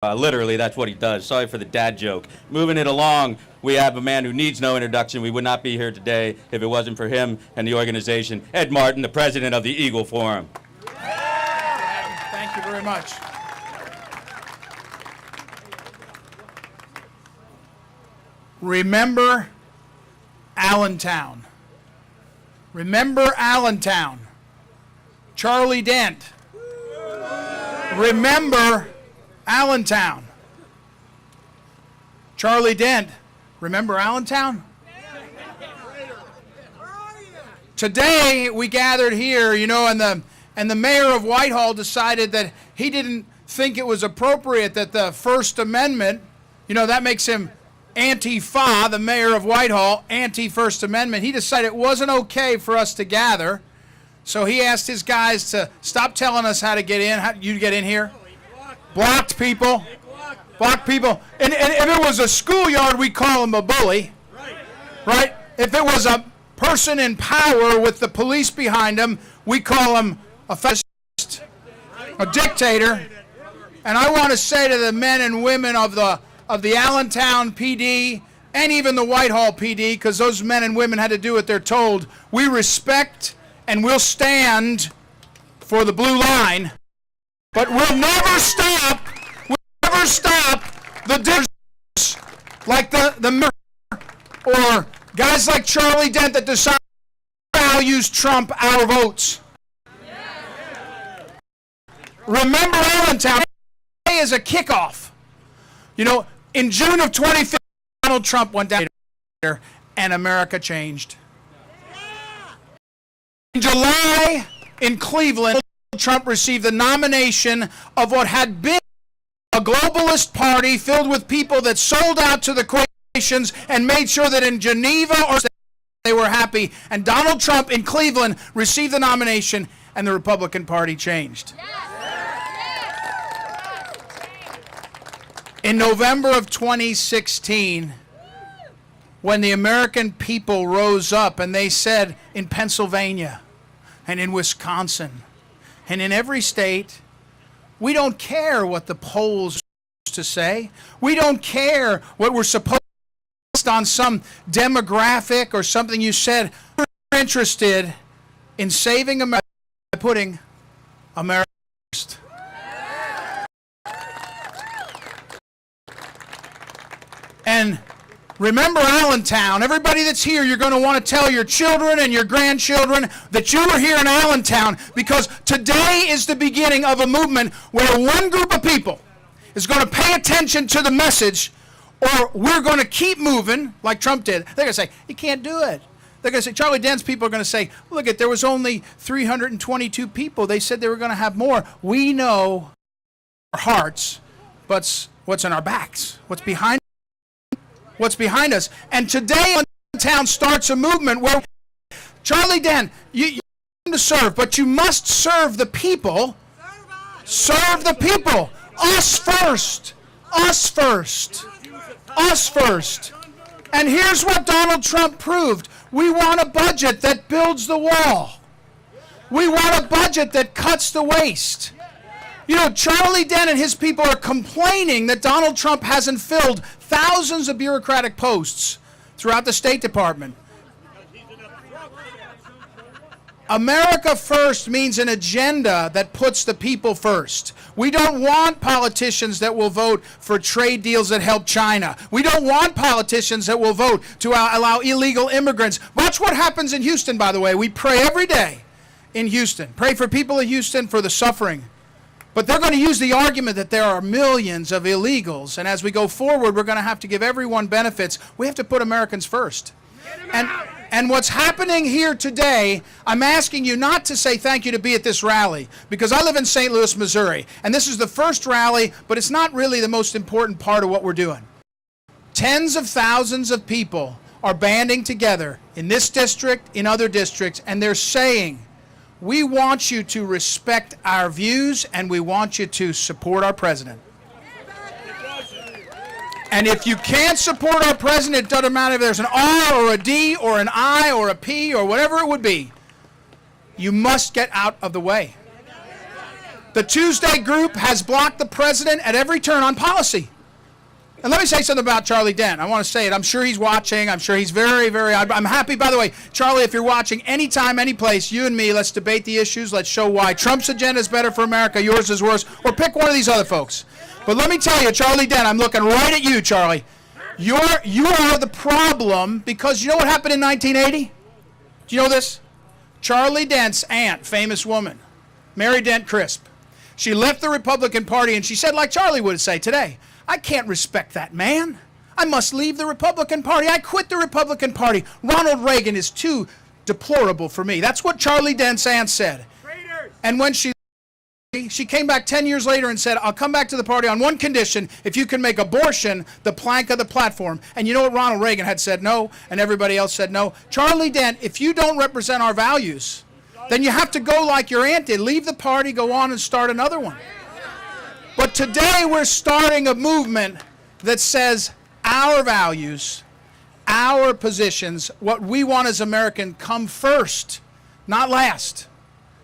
Literally, that's what he does. Sorry for the dad joke. Moving it along, we have a man who needs no introduction. We would not be here today if it wasn't for him and the organization. Ed Martin, the president of the Eagle Forum. Thank you very much. Remember Allentown. Remember Allentown. Charlie Dent. Remember Allentown. Charlie Dent. Remember Allentown? Today we gathered here, and the mayor of Whitehall decided that he didn't think it was appropriate that the First Amendment, that makes him anti-fa, the mayor of Whitehall, anti-First Amendment. He decided it wasn't okay for us to gather, so he asked his guys to stop telling us how to get in. How you get in here? Blocked people. Blocked people. And if it was a schoolyard, we'd call him a bully. Right? If it was a person in power with the police behind him, we call him a fascist, a dictator. And I want to say to the men and women of the Allentown PD and even the Whitehall PD, because those men and women had to do what they're told, we respect and we'll stand for the blue line, but we'll never stop the difference like the or guys like Charlie Dent that decide values trump our votes. Remember Allentown is a kickoff. In June of 2015, Donald Trump went down there and America changed. In July in Cleveland, Trump received the nomination of what had been a globalist party filled with people that sold out to the corporations and made sure that in Geneva or they were happy. And Donald Trump in Cleveland received the nomination and the Republican Party changed. In November of 2016, when the American people rose up and they said in Pennsylvania and in Wisconsin and in every state, we don't care what the polls to say. We don't care what we're supposed to on some demographic or something you said. We're interested in saving America by putting America first. And remember Allentown. Everybody that's here, you're going to want to tell your children and your grandchildren that you were here in Allentown, because today is the beginning of a movement where one group of people is going to pay attention to the message, or we're going to keep moving like Trump did. They're going to say, you can't do it. They're going to say, Charlie Dent's people are going to say, look, there was only 322 people. They said they were going to have more. We know our hearts, but what's in our backs, what's behind us. And today, Allentown starts a movement where, Charlie Dent, you to serve, but you must serve the people. Serve the people. Us first. Us first. Us first. And here's what Donald Trump proved. We want a budget that builds the wall. We want a budget that cuts the waste. Charlie Dent and his people are complaining that Donald Trump hasn't filled thousands of bureaucratic posts throughout the State Department. America first means an agenda that puts the people first. We don't want politicians that will vote for trade deals that help China. We don't want politicians that will vote to allow illegal immigrants. Watch what happens in Houston, by the way. We pray every day in Houston. Pray for people in Houston for the suffering. But they're going to use the argument that there are millions of illegals, and as we go forward, we're going to have to give everyone benefits. We have to put Americans first. And what's happening here today, I'm asking you not to say thank you to be at this rally, because I live in St. Louis, Missouri, and this is the first rally, but it's not really the most important part of what we're doing. Tens of thousands of people are banding together in this district, in other districts, and they're saying, we want you to respect our views, and we want you to support our president. And if you can't support our president, it doesn't matter if there's an R or a D or an I or a P or whatever it would be. You must get out of the way. The Tuesday group has blocked the president at every turn on policy. And let me say something about Charlie Dent. I want to say it. I'm sure he's watching. I'm sure he's I'm happy. By the way, Charlie, if you're watching anytime, any place, you and me, let's debate the issues. Let's show why Trump's agenda is better for America, yours is worse, or pick one of these other folks. But let me tell you, Charlie Dent, I'm looking right at you, Charlie. You are the problem because you know what happened in 1980? Do you know this? Charlie Dent's aunt, famous woman, Mary Dent Crisp. She left the Republican Party and she said, like Charlie would say today, I can't respect that man. I must leave the Republican Party. I quit the Republican Party. Ronald Reagan is too deplorable for me. That's what Charlie Dent's aunt said. Traitors. And when she came back 10 years later and said, I'll come back to the party on one condition, if you can make abortion the plank of the platform. And you know what Ronald Reagan had said no, and everybody else said no? Charlie Dent, if you don't represent our values, then you have to go like your aunt did. Leave the party, go on and start another one. But today we're starting a movement that says our values, our positions, what we want as Americans come first, not last.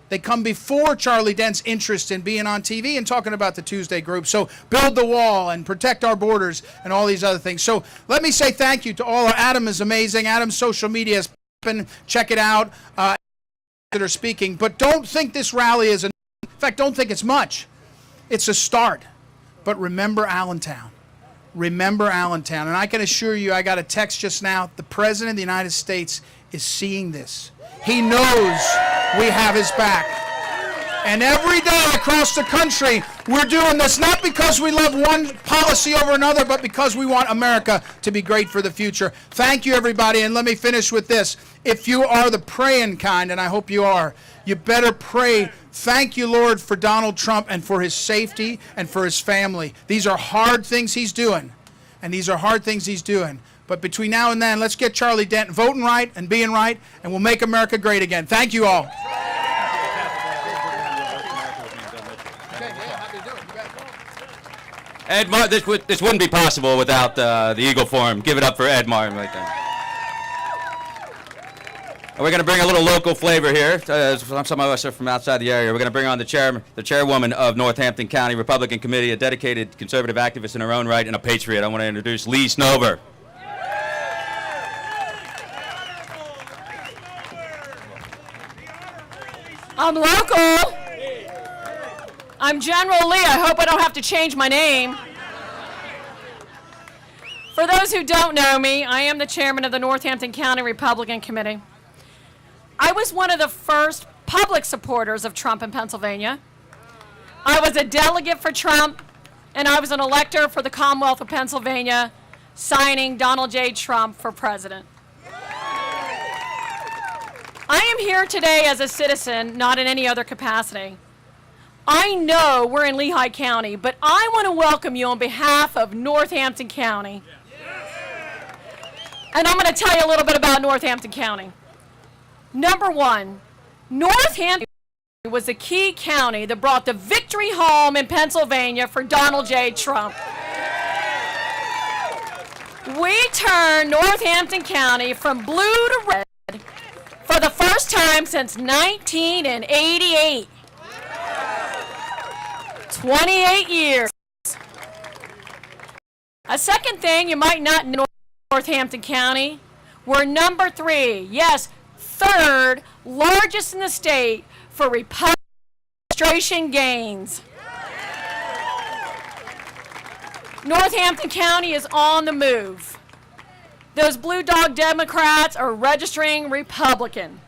They come before Charlie Dent's interest in being on TV and talking about the Tuesday group. So build the wall and protect our borders and all these other things. So let me say thank you to all. Adam is amazing. Adam's social media is popping. Check it out. That are speaking. But don't think this rally is, in fact, don't think it's much. It's a start. But remember Allentown. Remember Allentown. And I can assure you, I got a text just now, the President of the United States is seeing this. He knows we have his back. And every day across the country, we're doing this not because we love one policy over another, but because we want America to be great for the future. Thank you, everybody. And let me finish with this. If you are the praying kind, and I hope you are, you better pray, thank you, Lord, for Donald Trump and for his safety and for his family. These are hard things he's doing, and these are hard things he's doing. But between now and then, let's get Charlie Dent voting right and being right, and we'll make America great again. Thank you all. Ed Martin, this wouldn't be possible without the Eagle Forum. Give it up for Ed Martin right there. And we're going to bring a little local flavor here. Some of us are from outside the area. We're going to bring on the chairwoman of Northampton County Republican Committee, a dedicated conservative activist in her own right, and a patriot. I want to introduce Lee Snover. I'm local. I'm General Lee. I hope I don't have to change my name. For those who don't know me, I am the chairman of the Northampton County Republican Committee. I was one of the first public supporters of Trump in Pennsylvania. I was a delegate for Trump, and I was an elector for the Commonwealth of Pennsylvania, signing Donald J. Trump for president. I am here today as a citizen, not in any other capacity. I know we're in Lehigh County, but I want to welcome you on behalf of Northampton County. And I'm going to tell you a little bit about Northampton County. Number one, Northampton was the key county that brought the victory home in Pennsylvania for Donald J. Trump. We turned Northampton County from blue to red for the first time since 1988. 28 years. A second thing you might not know, Northampton County, we're number 3, yes, 3rd largest in the state for Republican registration gains. Northampton County is on the move. Those blue dog Democrats are registering Republican.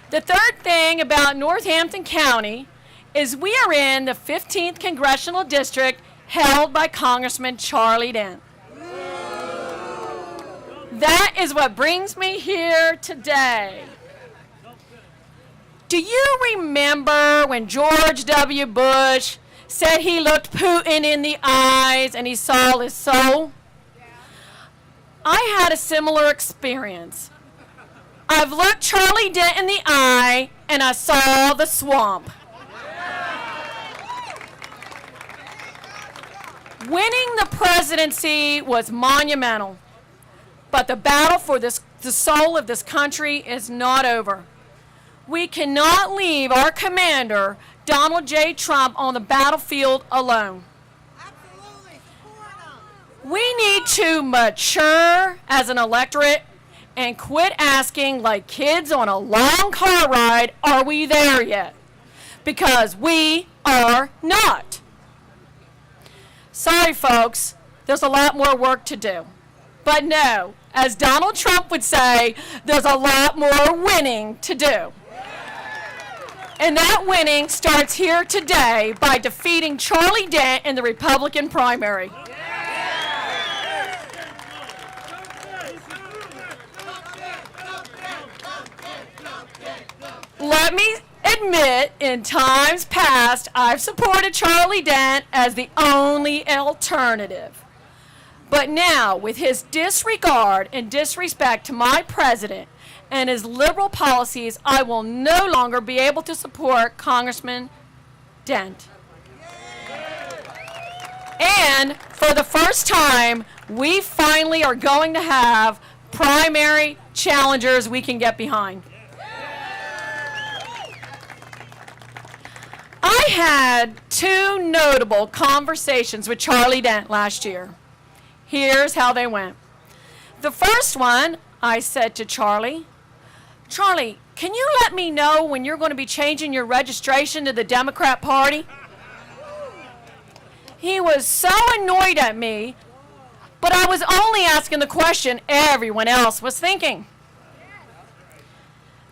The third thing about Northampton County is we are in the 15th Congressional District held by Congressman Charlie Dent. That is what brings me here today. Do you remember when George W. Bush said he looked Putin in the eyes and he saw his soul? I had a similar experience. I've looked Charlie Dent in the eye and I saw the swamp. Winning the presidency was monumental, but the battle for the soul of this country is not over. We cannot leave our commander, Donald J. Trump, on the battlefield alone. We need to mature as an electorate and quit asking like kids on a long car ride, are we there yet? Because we are not. Sorry, folks, there's a lot more work to do. But no, as Donald Trump would say, there's a lot more winning to do. And that winning starts here today by defeating Charlie Dent in the Republican primary. Let me admit, in times past, I've supported Charlie Dent as the only alternative. But now, with his disregard and disrespect to my president and his liberal policies, I will no longer be able to support Congressman Dent. And for the first time, we finally are going to have primary challengers we can get behind. I had two notable conversations with Charlie Dent last year. Here's how they went. The first one, I said to Charlie, Charlie, can you let me know when you're going to be changing your registration to the Democrat Party? He was so annoyed at me, but I was only asking the question everyone else was thinking.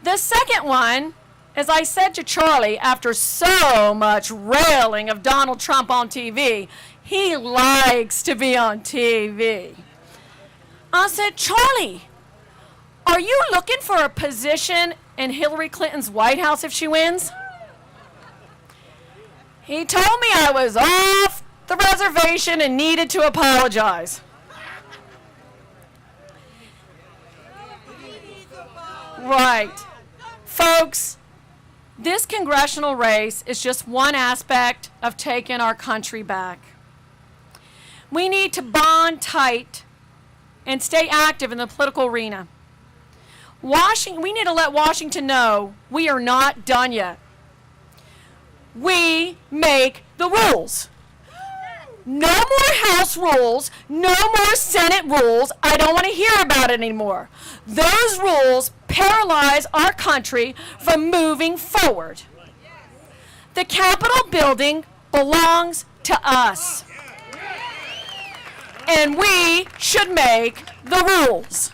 The second one, as I said to Charlie, after so much railing of Donald Trump on TV, he likes to be on TV. I said, Charlie, are you looking for a position in Hillary Clinton's White House if she wins? He told me I was off the reservation and needed to apologize. Right. Folks, this congressional race is just one aspect of taking our country back. We need to bond tight and stay active in the political arena. We need to let Washington know we are not done yet. We make the rules. No more House rules, no more Senate rules. I don't want to hear about it anymore. Those rules paralyze our country from moving forward. The Capitol building belongs to us. And we should make the rules.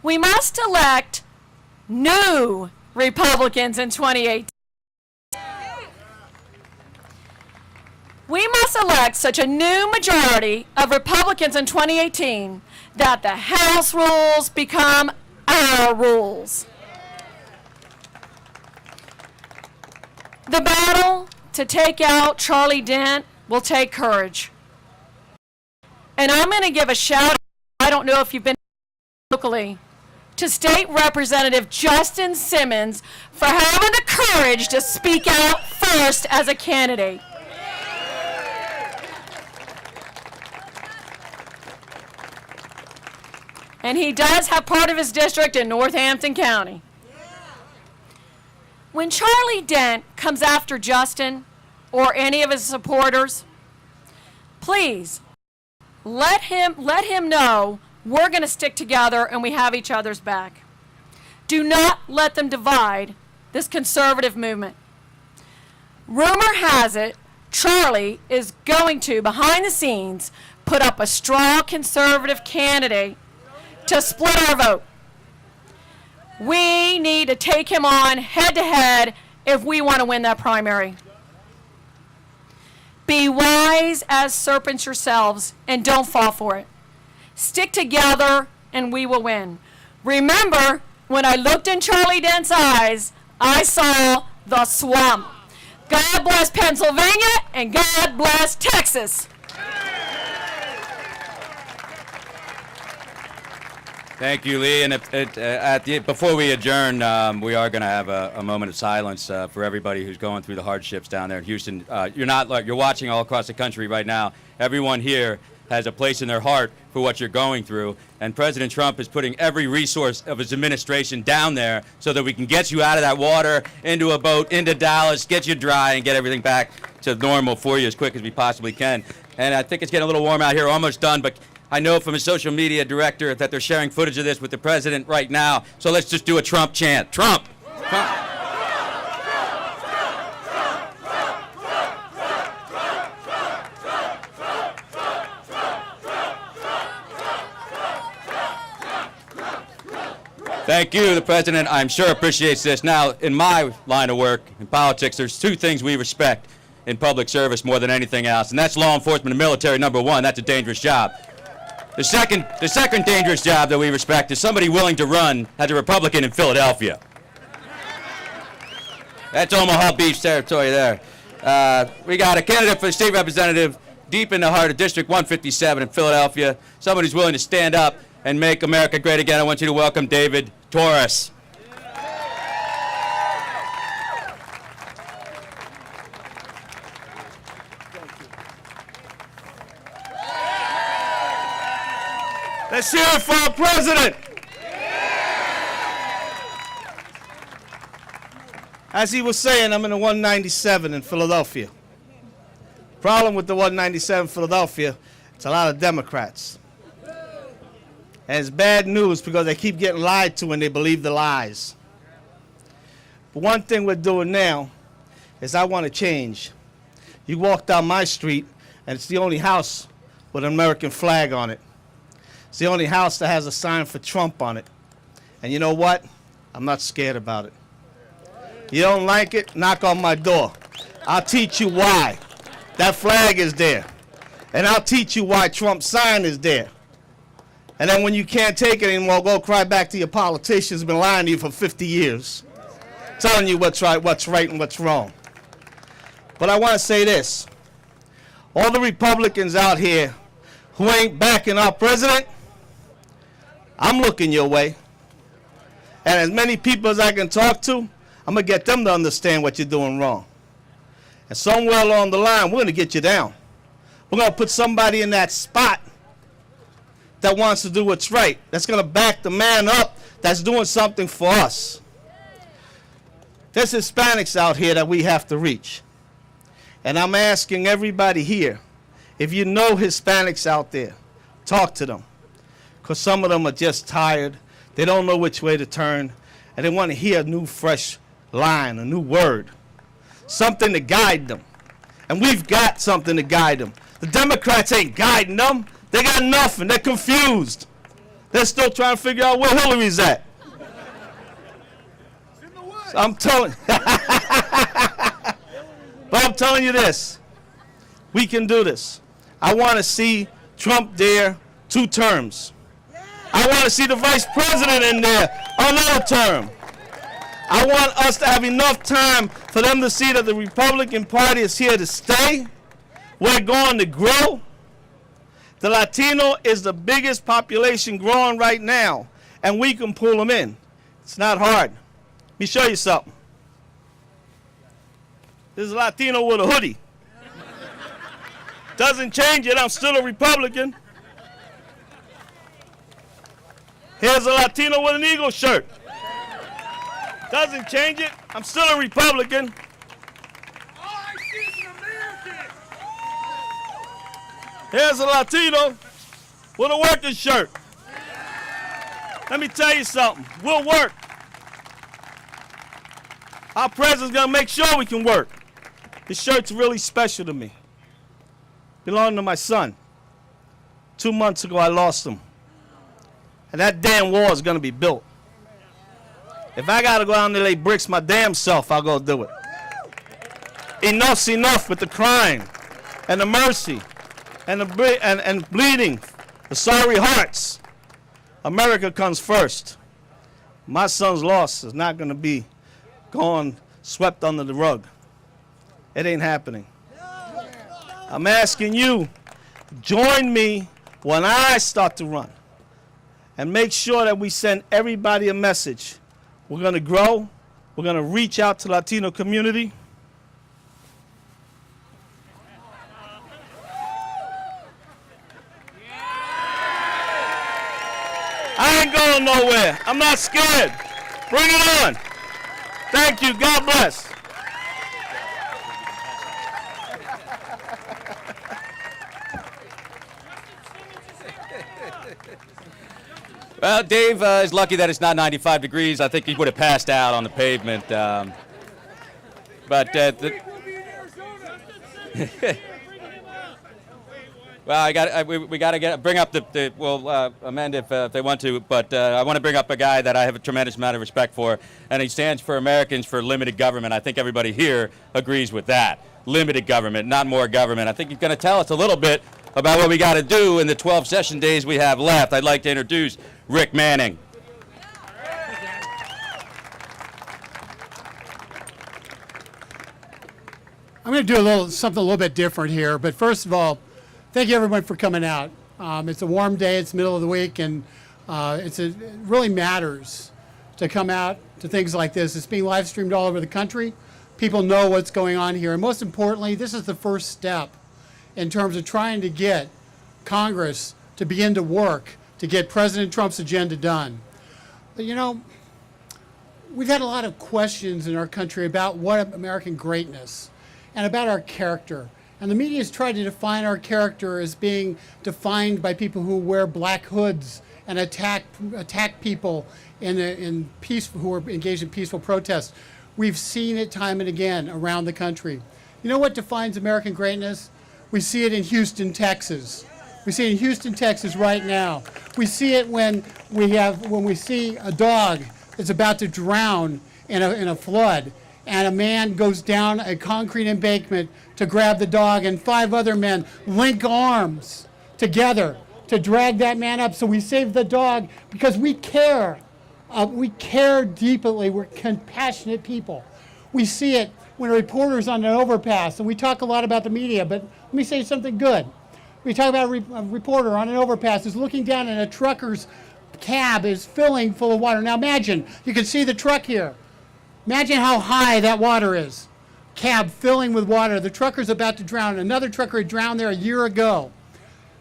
We must elect new Republicans in 2018. We must elect such a new majority of Republicans in 2018 that the House rules become our rules. The battle to take out Charlie Dent will take courage. And I'm going to give a shout out, I don't know if you've been locally, to State Representative Justin Simmons for having the courage to speak out first as a candidate. And he does have part of his district in Northampton County. When Charlie Dent comes after Justin or any of his supporters, please let him know we're going to stick together and we have each other's back. Do not let them divide this conservative movement. Rumor has it Charlie is going to, behind the scenes, put up a strong conservative candidate to split our vote. We need to take him on head to head if we want to win that primary. Be wise as serpents yourselves and don't fall for it. Stick together and we will win. Remember, when I looked in Charlie Dent's eyes, I saw the swamp. God bless Pennsylvania and God bless Texas. Thank you, Lee. And before we adjourn, we are going to have a moment of silence for everybody who's going through the hardships down there in Houston. You're watching all across the country right now. Everyone here has a place in their heart for what you're going through. And President Trump is putting every resource of his administration down there so that we can get you out of that water, into a boat, into Dallas, get you dry, and get everything back to normal for you as quick as we possibly can. And I think it's getting a little warm out here, almost done, but I know from his social media director that they're sharing footage of this with the president right now. So let's just do a Trump chant. Trump! Trump! Thank you. The president, I'm sure, appreciates this. Now, in my line of work, in politics, there's two things we respect in public service more than anything else, and that's law enforcement and military, number one. That's a dangerous job. The second dangerous job that we respect is somebody willing to run as a Republican in Philadelphia. That's Omaha Beach territory there. We got a candidate for the state representative deep in the heart of District 157 in Philadelphia, somebody who's willing to stand up and make America great again. I want you to welcome David Taurus. Let's hear it for our president. As he was saying, I'm in the 197 in Philadelphia. Problem with the 197 Philadelphia, it's a lot of Democrats. And it's bad news because they keep getting lied to and they believe the lies. But one thing we're doing now is I want to change. You walk down my street and it's the only house with an American flag on it. It's the only house that has a sign for Trump on it. And you know what? I'm not scared about it. You don't like it? Knock on my door. I'll teach you why that flag is there. And I'll teach you why Trump's sign is there. And then when you can't take it anymore, go cry back to your politicians who've been lying to you for 50 years, telling you what's right, and what's wrong. But I want to say this. All the Republicans out here who ain't backing our president, I'm looking your way. And as many people as I can talk to, I'm going to get them to understand what you're doing wrong. And somewhere along the line, we're going to get you down. We're going to put somebody in that spot that wants to do what's right, that's going to back the man up that's doing something for us. There's Hispanics out here that we have to reach. And I'm asking everybody here, if you know Hispanics out there, talk to them. Because some of them are just tired. They don't know which way to turn. And they want to hear a new, fresh line, a new word. Something to guide them. And we've got something to guide them. The Democrats ain't guiding them. They got nothing. They're confused. They're still trying to figure out where Hillary's at. So I'm telling but I'm telling you this. We can do this. I want to see Trump there 2 terms. I want to see the vice president in there another term. I want us to have enough time for them to see that the Republican Party is here to stay. We're going to grow. The Latino is the biggest population growing right now, and we can pull them in. It's not hard. Let me show you something. This is a Latino with a hoodie. Doesn't change it, I'm still a Republican. Here's a Latino with an Eagle shirt. Doesn't change it, I'm still a Republican. Here's a Latino with a working shirt. Let me tell you something. We'll work. Our president's going to make sure we can work. This shirt's really special to me. Belonged to my son. 2 months ago, I lost him. And that damn wall is going to be built. If I got to go out there and lay bricks my damn self, I'll go do it. Enough's enough with the crying and the mercy. And bleeding, the sorry hearts. America comes first. My son's loss is not going to be gone, swept under the rug. It ain't happening. I'm asking you, join me when I start to run. And make sure that we send everybody a message. We're going to grow. We're going to reach out to the Latino community. ain't going nowhere. I'm not scared. Bring it on. Thank you. God bless. Well, Dave is lucky that it's not 95 degrees. I think he would have passed out on the pavement. Well, we got to bring up we'll amend if they want to, but I want to bring up a guy that I have a tremendous amount of respect for, and he stands for Americans for limited government. I think everybody here agrees with that. Limited government, not more government. I think he's going to tell us a little bit about what we got to do in the 12 session days we have left. I'd like to introduce Rick Manning. I'm going to do something a little bit different here, but first of all, thank you everyone for coming out. It's a warm day, it's the middle of the week, and it really matters to come out to things like this. It's being live streamed all over the country. People know what's going on here, and most importantly, this is the first step in terms of trying to get Congress to begin to work to get President Trump's agenda done. But you know, we've had a lot of questions in our country about what American greatness and about our character. And the media has tried to define our character as being defined by people who wear black hoods and attack people who are engaged in peaceful protests. We've seen it time and again around the country. You know what defines American greatness? We see it in Houston, Texas. We see it in Houston, Texas right now. We see it when we see a dog that's about to drown in a flood, and a man goes down a concrete embankment to grab the dog, and 5 other men link arms together to drag that man up. So we save the dog because we care. We care deeply. We're compassionate people. We see it when a reporter's on an overpass, and we talk a lot about the media, but let me say something good. We talk about a reporter on an overpass who's looking down, and a trucker's cab is filling full of water. Now imagine, you can see the truck here. Imagine how high that water is. Cab filling with water. The trucker's about to drown. Another trucker had drowned there a year ago.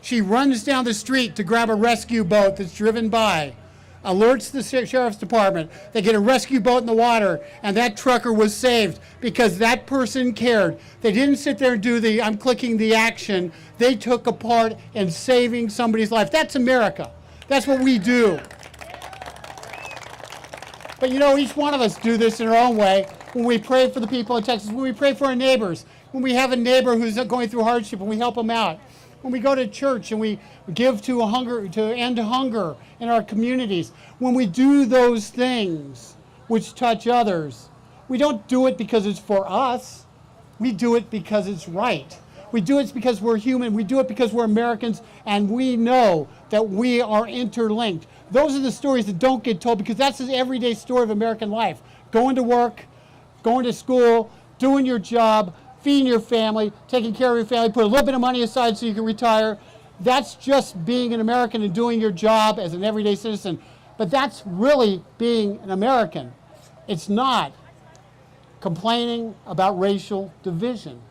She runs down the street to grab a rescue boat that's driven by, alerts the sheriff's department. They get a rescue boat in the water, and that trucker was saved because that person cared. They didn't sit there and do I'm clicking the action. They took a part in saving somebody's life. That's America. That's what we do. But you know, each one of us do this in our own way. When we pray for the people in Texas, when we pray for our neighbors, when we have a neighbor who's going through hardship and we help them out, when we go to church and we give to end hunger in our communities, when we do those things which touch others, we don't do it because it's for us. We do it because it's right. We do it because we're human. We do it because we're Americans, and we know that we are interlinked. Those are the stories that don't get told, because that's the everyday story of American life. Going to work, going to school, doing your job, feeding your family, taking care of your family, put a little bit of money aside so you can retire. That's just being an American and doing your job as an everyday citizen. But that's really being an American. It's not complaining about racial division.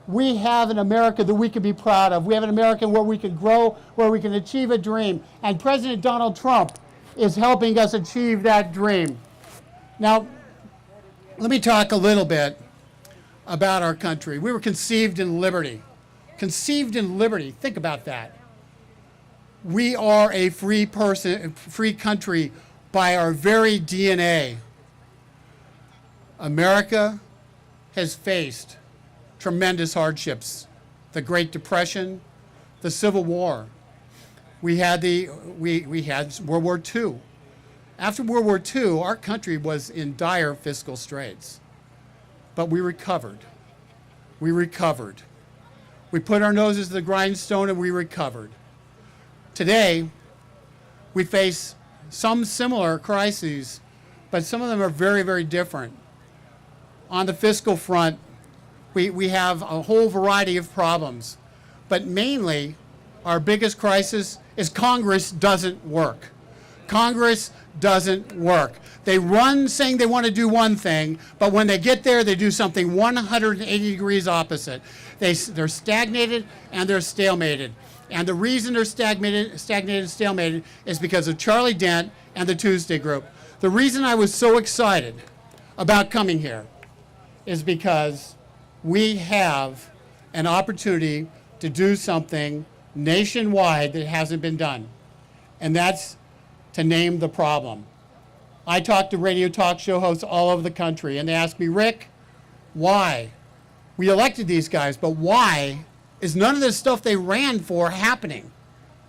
We have an America that we can be proud of. We have an America where we can grow, where we can achieve a dream. And President Donald Trump is helping us achieve that dream. Now, let me talk a little bit about our country. We were conceived in liberty. Conceived in liberty. Think about that. We are a free country by our very DNA. America has faced tremendous hardships. The Great Depression, the Civil War. We had World War II. After World War II, our country was in dire fiscal straits. But we recovered. We recovered. We put our noses to the grindstone and we recovered. Today, we face some similar crises, but some of them are very, very different. On the fiscal front, we have a whole variety of problems, but mainly our biggest crisis is Congress doesn't work. Congress doesn't work. They run saying they want to do one thing, but when they get there, they do something 180 degrees opposite. They're stagnated and they're stalemated. And the reason they're stagnated and stalemated is because of Charlie Dent and the Tuesday Group. The reason I was so excited about coming here is because we have an opportunity to do something nationwide that hasn't been done, and that's to name the problem. I talk to radio talk show hosts all over the country, and they ask me, Rick, why? We elected these guys, but why is none of this stuff they ran for happening?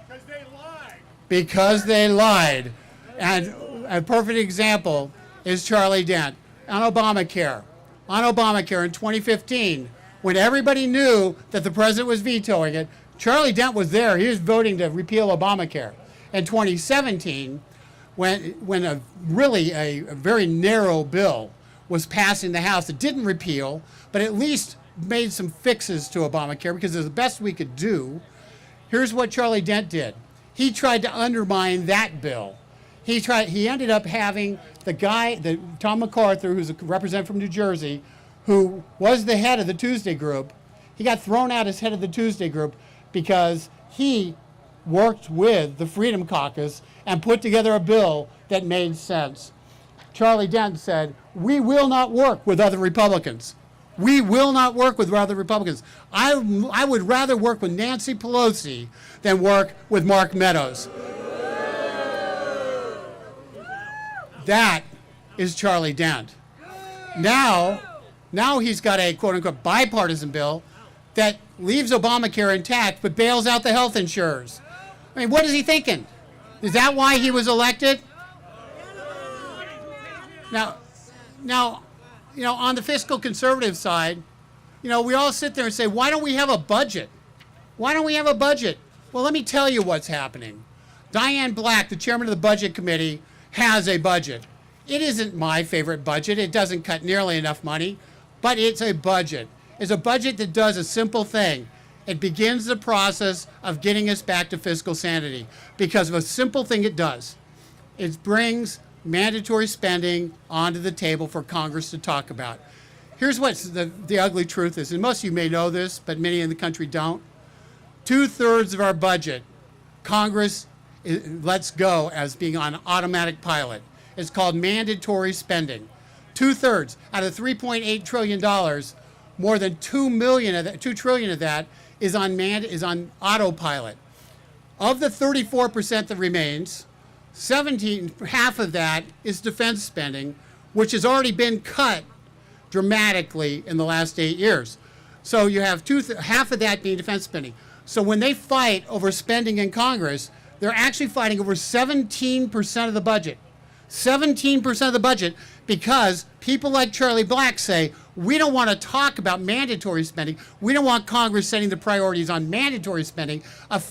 Because they lied. Because they lied. And a perfect example is Charlie Dent on Obamacare. On Obamacare in 2015, when everybody knew that the president was vetoing it, Charlie Dent was there. He was voting to repeal Obamacare. In 2017, when a very narrow bill was passed in the House that didn't repeal, but at least made some fixes to Obamacare because it was the best we could do, here's what Charlie Dent did. He tried to undermine that bill. He ended up having Tom MacArthur, who's a representative from New Jersey, who was the head of the Tuesday Group. He got thrown out as head of the Tuesday Group because he worked with the Freedom Caucus and put together a bill that made sense. Charlie Dent said, we will not work with other Republicans. We will not work with other Republicans. I would rather work with Nancy Pelosi than work with Mark Meadows. That is Charlie Dent. Now he's got a quote-unquote bipartisan bill that leaves Obamacare intact but bails out the health insurers. I mean, what is he thinking? Is that why he was elected? Now, on the fiscal conservative side, we all sit there and say, why don't we have a budget? Why don't we have a budget? Well, let me tell you what's happening. Diane Black, the chairman of the Budget Committee, has a budget. It isn't my favorite budget. It doesn't cut nearly enough money, but it's a budget. It's a budget that does a simple thing. It begins the process of getting us back to fiscal sanity because of a simple thing it does. It brings mandatory spending onto the table for Congress to talk about. Here's what the ugly truth is, and most of you may know this, but many in the country don't. 2/3 of our budget, Congress lets go as being on automatic pilot. It's called mandatory spending. 2/3 out of $3.8 trillion, more than $2 trillion of that is on autopilot. Of the 34% that remains, half of that is defense spending, which has already been cut dramatically in the last 8 years. So you have half of that being defense spending. So when they fight over spending in Congress, they're actually fighting over 17% of the budget. 17% of the budget, because people like Charlie Black say, we don't want to talk about mandatory spending. We don't want Congress setting the priorities on mandatory spending. A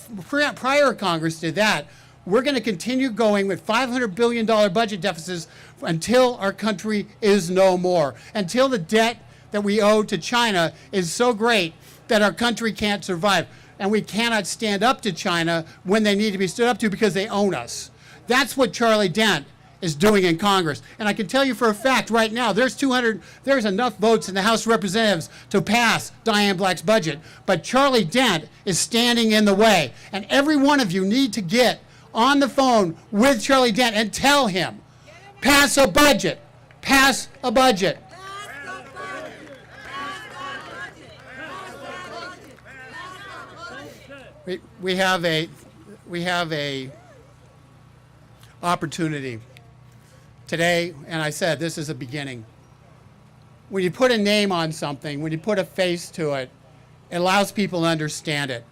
prior Congress did that. We're going to continue going with $500 billion budget deficits until our country is no more, until the debt that we owe to China is so great that our country can't survive. And we cannot stand up to China when they need to be stood up to because they own us. That's what Charlie Dent is doing in Congress. And I can tell you for a fact right now, there's enough votes in the House of Representatives to pass Diane Black's budget. But Charlie Dent is standing in the way. And every one of you need to get on the phone with Charlie Dent and tell him, pass a budget, pass a budget. We have a opportunity today, and I said this is a beginning. When you put a name on something, when you put a face to it, it allows people to understand it.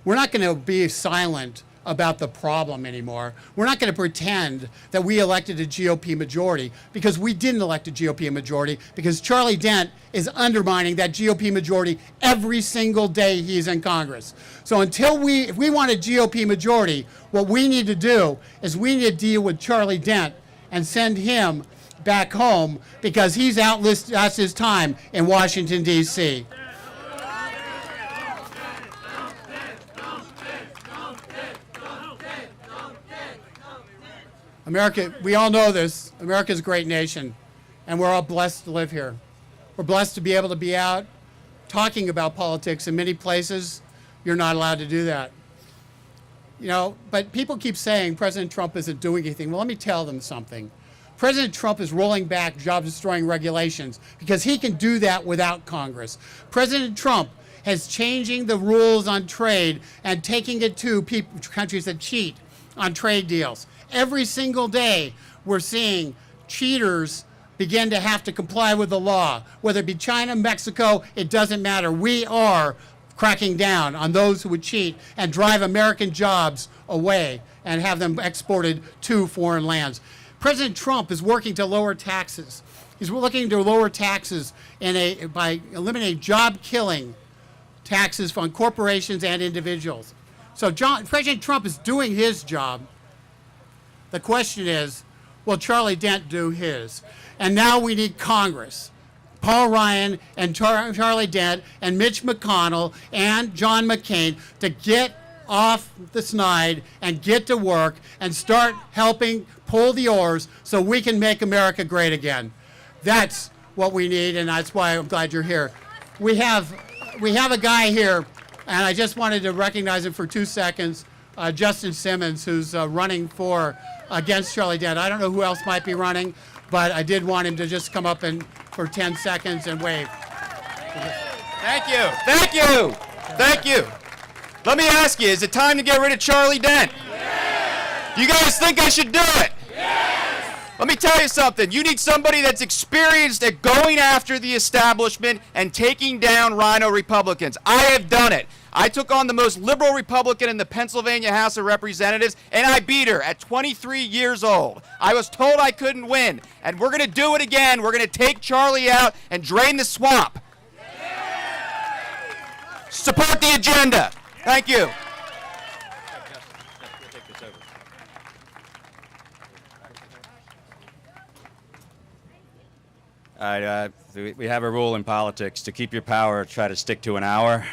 We're not going to be silent about the problem anymore. We're not going to pretend that we elected a GOP majority, because we didn't elect a GOP majority, because Charlie Dent is undermining that GOP majority every single day he's in Congress. So if we want a GOP majority, what we need to do is we need to deal with Charlie Dent and send him back home because he's outlasted his time in Washington, D.C. America, we all know this, America's a great nation, and we're all blessed to live here. We're blessed to be able to be out talking about politics. In many places, you're not allowed to do that. You know, but people keep saying President Trump isn't doing anything. Well, let me tell them something. President Trump is rolling back job-destroying regulations because he can do that without Congress. President Trump is changing the rules on trade and taking it to countries that cheat on trade deals. Every single day, we're seeing cheaters begin to have to comply with the law. Whether it be China, Mexico, it doesn't matter. We are cracking down on those who would cheat and drive American jobs away and have them exported to foreign lands. President Trump is working to lower taxes. He's looking to lower taxes by eliminating job-killing taxes on corporations and individuals. So President Trump is doing his job. The question is, will Charlie Dent do his? And now we need Congress. Paul Ryan and Charlie Dent and Mitch McConnell and John McCain to get off the snide and get to work and start helping pull the oars so we can make America great again. That's what we need, and that's why I'm glad you're here. We have a guy here, and I just wanted to recognize him for 2 seconds, Justin Simmons, who's running against Charlie Dent. I don't know who else might be running, but I did want him to just come up for 10 seconds and wave. Thank you. Thank you. Thank you. Let me ask you, is it time to get rid of Charlie Dent? Yes. You guys think I should do it? Yes. Let me tell you something. You need somebody that's experienced at going after the establishment and taking down rhino Republicans. I have done it. I took on the most liberal Republican in the Pennsylvania House of Representatives, and I beat her at 23 years old. I was told I couldn't win, and we're going to do it again. We're going to take Charlie out and drain the swamp. Support the agenda. Thank you. All right, we have a rule in politics to keep your power, try to stick to an hour.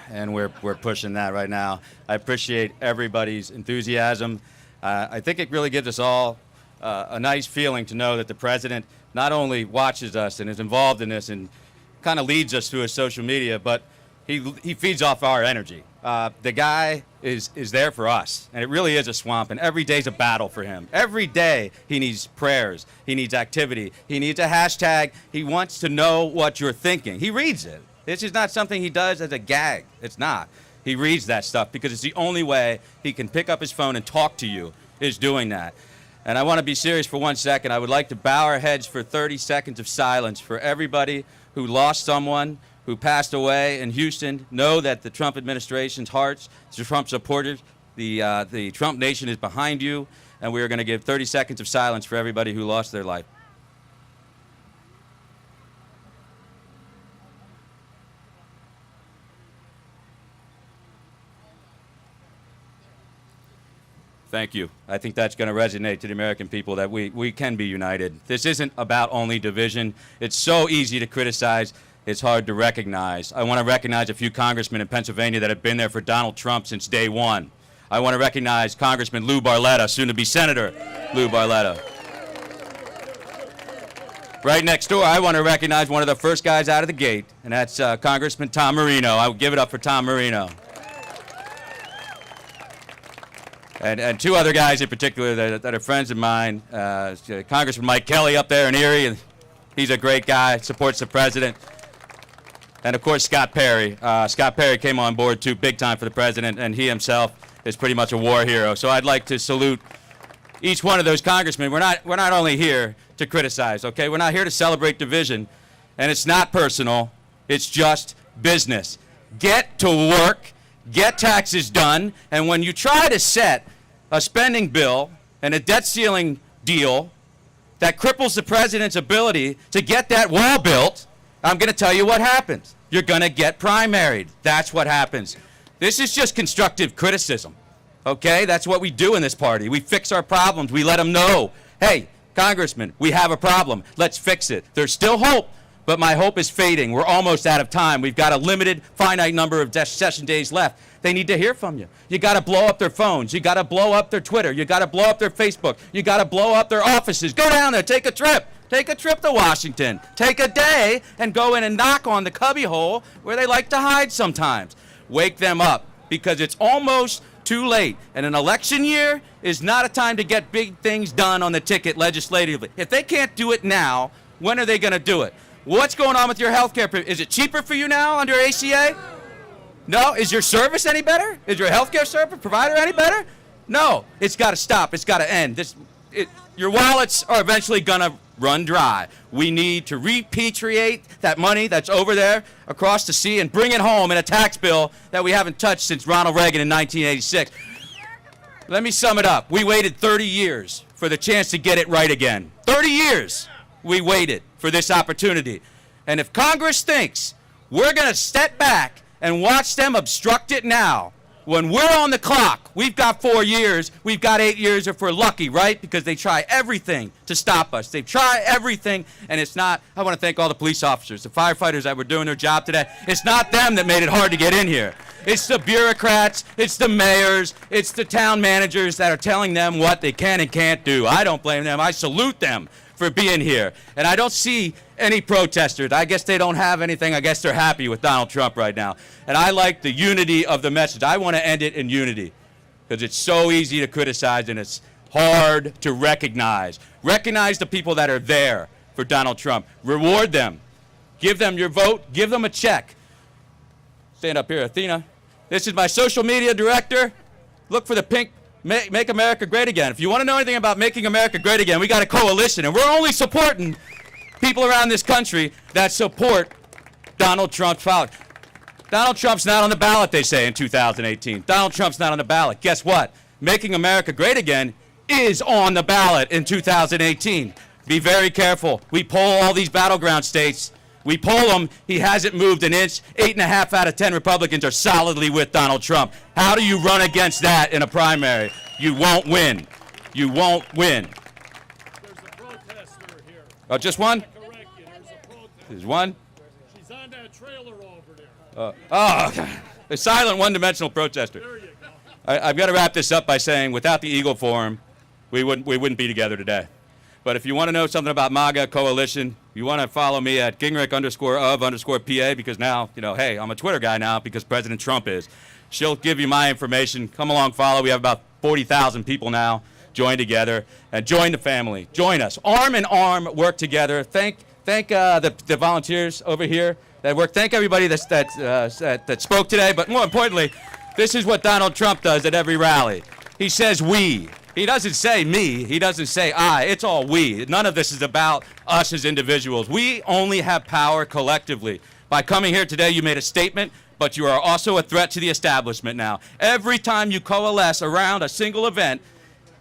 And we're pushing that right now. I appreciate everybody's enthusiasm. I think it really gives us all a nice feeling to know that the president not only watches us and is involved in this and kind of leads us through his social media, but he feeds off our energy. The guy is there for us, and it really is a swamp, and every day's a battle for him. Every day he needs prayers, he needs activity, he needs a hashtag. He wants to know what you're thinking. He reads it. This is not something he does as a gag. It's not. He reads that stuff because it's the only way he can pick up his phone and talk to you is doing that. And I want to be serious for 1 second. I would like to bow our heads for 30 seconds of silence for everybody who lost someone, who passed away in Houston. Know that the Trump administration's hearts, the Trump supporters, the Trump nation is behind you, and we are going to give 30 seconds of silence for everybody who lost their life. Thank you. I think that's going to resonate to the American people that we can be united. This isn't about only division. It's so easy to criticize. It's hard to recognize. I want to recognize a few congressmen in Pennsylvania that have been there for Donald Trump since day one. I want to recognize Congressman Lou Barletta, soon to be Senator Lou Barletta. Right next door, I want to recognize one of the first guys out of the gate, and that's Congressman Tom Marino. I would give it up for Tom Marino. And two other guys in particular that are friends of mine, Congressman Mike Kelly up there in Erie, and he's a great guy, supports the president. And of course, Scott Perry. Scott Perry came on board too, big time for the president, and he himself is pretty much a war hero. So I'd like to salute each one of those congressmen. We're not only here to criticize, okay? We're not here to celebrate division, and it's not personal. It's just business. Get to work. Get taxes done, and when you try to set a spending bill and a debt ceiling deal that cripples the president's ability to get that wall built, I'm going to tell you what happens. You're going to get primaried. That's what happens. This is just constructive criticism, okay? That's what we do in this party. We fix our problems. We let them know, hey, Congressman, we have a problem. Let's fix it. There's still hope, But my hope is fading. We're almost out of time. We've got a limited, finite number of session days left. They need to hear from you. You got to blow up their phones. You got to blow up their Twitter. You got to blow up their Facebook. You got to blow up their offices. Go down there. Take a trip. Take a trip to Washington. Take a day and go in and knock on the cubbyhole where they like to hide sometimes. Wake them up, because it's almost too late. And an election year is not a time to get big things done on the ticket legislatively. If they can't do it now, when are they going to do it? What's going on with your health care? Is it cheaper for you now under ACA? No? Is your service any better? Is your health care service provider any better? No. It's got to stop. It's got to end. Your wallets are eventually going to run dry. We need to repatriate that money that's over there across the sea and bring it home in a tax bill that we haven't touched since Ronald Reagan in 1986. Let me sum it up. We waited 30 years for the chance to get it right again. 30 years we waited for this opportunity. And if Congress thinks we're going to step back and watch them obstruct it now, when we're on the clock, we've got 4 years, we've got 8 years if we're lucky, right? Because they try everything to stop us. They try everything, and it's not, I want to thank all the police officers, the firefighters that were doing their job today. It's not them that made it hard to get in here. It's the bureaucrats, it's the mayors, it's the town managers that are telling them what they can and can't do. I don't blame them. I salute them for being here. And I don't see any protesters. I guess they don't have anything. I guess they're happy with Donald Trump right now. And I like the unity of the message. I want to end it in unity, because it's so easy to criticize and it's hard to recognize. Recognize the people that are there for Donald Trump. Reward them. Give them your vote. Give them a check. Stand up here, Athena. This is my social media director. Look for the pink Make America Great Again. If you want to know anything about making America great again, we got a coalition, and we're only supporting people around this country that support Donald Trump's politics. Donald Trump's not on the ballot, they say, in 2018. Donald Trump's not on the ballot. Guess what? Making America Great Again is on the ballot in 2018. Be very careful. We poll all these battleground states. We poll them. He hasn't moved an inch. 8.5 out of 10 Republicans are solidly with Donald Trump. How do you run against that in a primary? You won't win. You won't win. There's a protester here. Oh, just one? Correct you. There's a protester. There's one? She's on that trailer over there. A silent one-dimensional protester. There you go. I've got to wrap this up by saying, without the Eagle Forum, we wouldn't be together today. But if you want to know something about MAGA Coalition, you want to follow me at Gingrich_of_PA, because now, hey, I'm a Twitter guy now because President Trump is. She'll give you my information. Come along, follow. We have about 40,000 people now join together, and join the family. Join us. Arm in arm, work together. Thank the volunteers over here that work. Thank everybody that spoke today. But more importantly, this is what Donald Trump does at every rally. He says we. He doesn't say me. He doesn't say I. It's all we. None of this is about us as individuals. We only have power collectively. By coming here today, you made a statement, but you are also a threat to the establishment now. Every time you coalesce around a single event,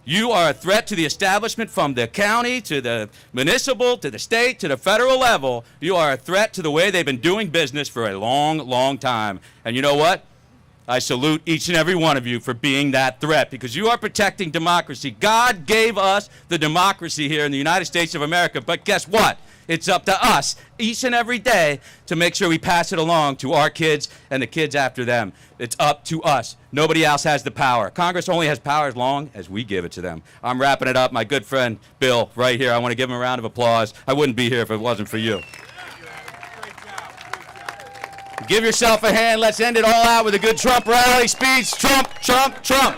you are a threat to the establishment, from the county to the municipal to the state to the federal level. You are a threat to the way they've been doing business for a long, long time. And you know what? I salute each and every one of you for being that threat, because you are protecting democracy. God gave us the democracy here in the United States of America, but guess what? It's up to us each and every day to make sure we pass it along to our kids and the kids after them. It's up to us. Nobody else has the power. Congress only has power as long as we give it to them. I'm wrapping it up. My good friend Bill right here, I want to give him a round of applause. I wouldn't be here if it wasn't for you. Give yourself a hand. Let's end it all out with a good Trump rally speech. Trump, Trump, Trump.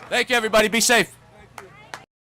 Thank you, everybody. Be safe.